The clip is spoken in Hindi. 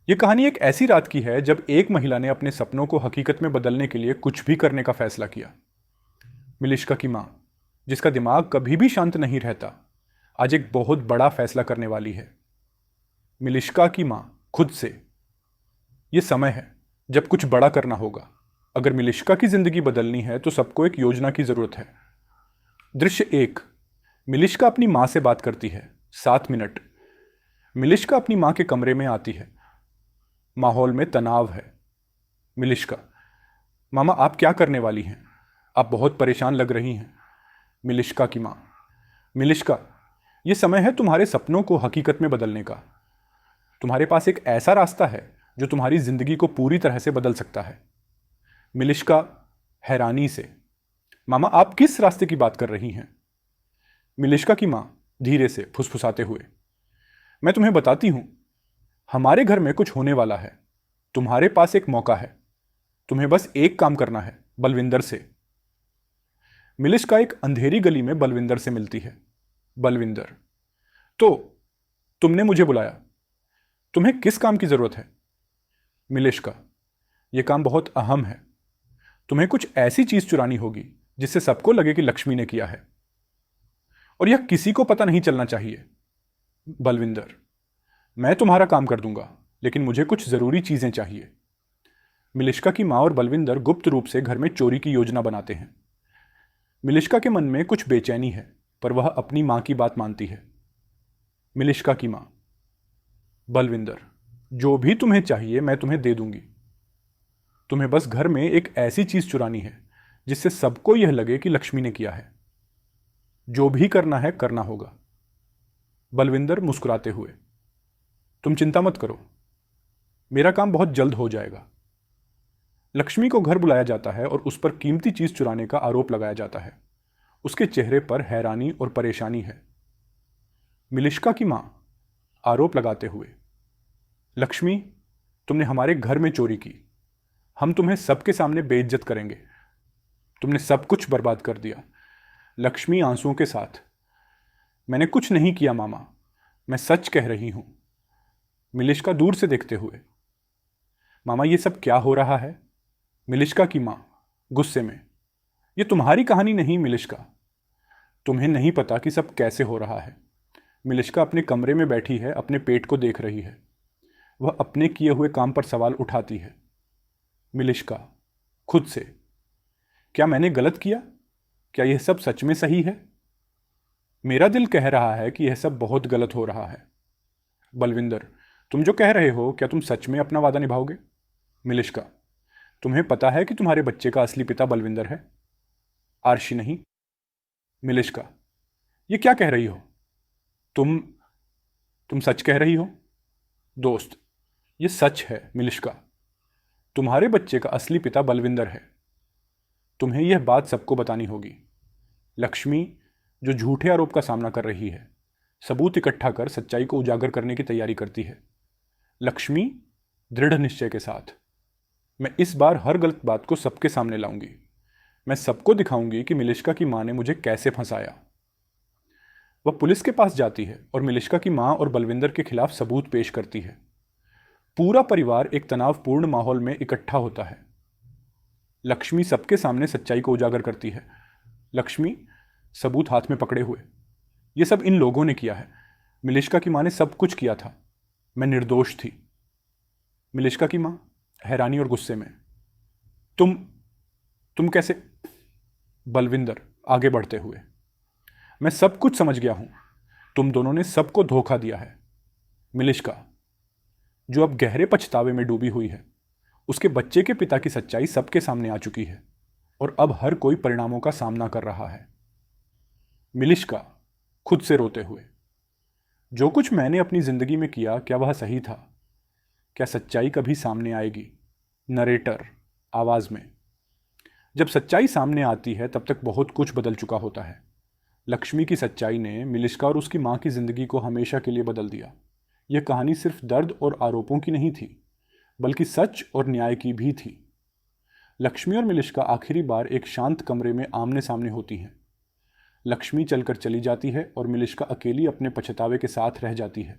ये कहानी एक ऐसी रात की है जब एक महिला ने अपने सपनों को हकीकत में बदलने के लिए कुछ भी करने का फैसला किया। मिलिश्का की माँ, जिसका दिमाग कभी भी शांत नहीं रहता, आज एक बहुत बड़ा फैसला करने वाली है। मिलिश्का की माँ खुद से। ये समय है जब कुछ बड़ा करना होगा। अगर मिलिश्का की जिंदगी बदलनी है तो सबको एक योजना की जरूरत है। दृश्य 1। मिलिश्का अपनी माँ से बात करती है। 7 मिनट। मिलिश्का अपनी माँ के कमरे में आती है। माहौल में तनाव है। मिलिश्का: मामा, आप क्या करने वाली हैं? आप बहुत परेशान लग रही हैं। मिलिश्का की माँ: मिलिश्का, ये समय है तुम्हारे सपनों को हकीकत में बदलने का। तुम्हारे पास एक ऐसा रास्ता है जो तुम्हारी जिंदगी को पूरी तरह से बदल सकता है। मिलिश्का हैरानी से: मामा, आप किस रास्ते की बात कर रही हैं? मिलिश्का की माँ धीरे से फुसफुसाते हुए: मैं तुम्हें बताती हूं, हमारे घर में कुछ होने वाला है। तुम्हारे पास एक मौका है। तुम्हें बस एक काम करना है, बलविंदर से। मिलिश्का एक अंधेरी गली में बलविंदर से मिलती है। बलविंदर: तो तुमने मुझे बुलाया, तुम्हें किस काम की जरूरत है? मिलिश्का: यह काम बहुत अहम है। तुम्हें कुछ ऐसी चीज चुरानी होगी जिससे सबको लगे कि लक्ष्मी ने किया है, और यह किसी को पता नहीं चलना चाहिए। बलविंदर: मैं तुम्हारा काम कर दूंगा, लेकिन मुझे कुछ जरूरी चीजें चाहिए। मिलिश्का की मां और बलविंदर गुप्त रूप से घर में चोरी की योजना बनाते हैं। मिलिश्का के मन में कुछ बेचैनी है, पर वह अपनी मां की बात मानती है। मिलिश्का की मां: बलविंदर, जो भी तुम्हें चाहिए मैं तुम्हें दे दूंगी। तुम्हें बस घर में एक ऐसी चीज चुरानी है जिससे सबको यह लगे कि लक्ष्मी ने किया है। जो भी करना है करना होगा। बलविंदर मुस्कुराते हुए: तुम चिंता मत करो, मेरा काम बहुत जल्द हो जाएगा। लक्ष्मी को घर बुलाया जाता है और उस पर कीमती चीज चुराने का आरोप लगाया जाता है। उसके चेहरे पर हैरानी और परेशानी है। मिलिश्का की मां आरोप लगाते हुए: लक्ष्मी, तुमने हमारे घर में चोरी की। हम तुम्हें सबके सामने बेइज्जत करेंगे। तुमने सब कुछ बर्बाद कर दिया। लक्ष्मी आंसुओं के साथ: मैंने कुछ नहीं किया मामा, मैं सच कह रही हूं। मिलिश्का दूर से देखते हुए: मामा, ये सब क्या हो रहा है? मिलिश्का की मां गुस्से में: ये तुम्हारी कहानी नहीं मिलिश्का, तुम्हें नहीं पता कि सब कैसे हो रहा है। मिलिश्का अपने कमरे में बैठी है, अपने पेट को देख रही है। वह अपने किए हुए काम पर सवाल उठाती है। मिलिश्का खुद से: क्या मैंने गलत किया? क्या यह सब सच में सही है? मेरा दिल कह रहा है कि यह सब बहुत गलत हो रहा है। बलविंदर: तुम जो कह रहे हो, क्या तुम सच में अपना वादा निभाओगे? मिलिश्का: तुम्हें पता है कि तुम्हारे बच्चे का असली पिता बलविंदर है, आर्शी नहीं। मिलिश्का: ये क्या कह रही हो? तुम तुम सच कह रही हो? दोस्त: ये सच है मिलिश्का, तुम्हारे बच्चे का असली पिता बलविंदर है। तुम्हें यह बात सबको बतानी होगी। लक्ष्मी, जो झूठे आरोप का सामना कर रही है, सबूत इकट्ठा कर सच्चाई को उजागर करने की तैयारी करती है। लक्ष्मी दृढ़ निश्चय के साथ: मैं इस बार हर गलत बात को सबके सामने लाऊंगी। मैं सबको दिखाऊंगी कि मिलिश्का की मां ने मुझे कैसे फंसाया। वह पुलिस के पास जाती है और मिलिश्का की मां और बलविंदर के खिलाफ सबूत पेश करती है। पूरा परिवार एक तनावपूर्ण माहौल में इकट्ठा होता है। लक्ष्मी सबके सामने सच्चाई को उजागर करती है। लक्ष्मी सबूत हाथ में पकड़े हुए: यह सब इन लोगों ने किया है। मिलिश्का की मां ने सब कुछ किया था, मैं निर्दोष थी। मिलिश्का की मां हैरानी और गुस्से में: तुम कैसे? बलविंदर आगे बढ़ते हुए: मैं सब कुछ समझ गया हूं, तुम दोनों ने सबको धोखा दिया है। मिलिश्का, जो अब गहरे पछतावे में डूबी हुई है, उसके बच्चे के पिता की सच्चाई सबके सामने आ चुकी है और अब हर कोई परिणामों का सामना कर रहा है। मिलिश्का खुद से रोते हुए: जो कुछ मैंने अपनी जिंदगी में किया, क्या वह सही था? क्या सच्चाई कभी सामने आएगी? नरेटर आवाज में: जब सच्चाई सामने आती है तब तक बहुत कुछ बदल चुका होता है। लक्ष्मी की सच्चाई ने मिलिश्का और उसकी मां की जिंदगी को हमेशा के लिए बदल दिया। यह कहानी सिर्फ दर्द और आरोपों की नहीं थी, बल्कि सच और न्याय की भी थी। लक्ष्मी और मिलिश्का आखिरी बार एक शांत कमरे में आमने सामने होती हैं। लक्ष्मी चलकर चली जाती है और मिलिश्का अकेली अपने पछतावे के साथ रह जाती है।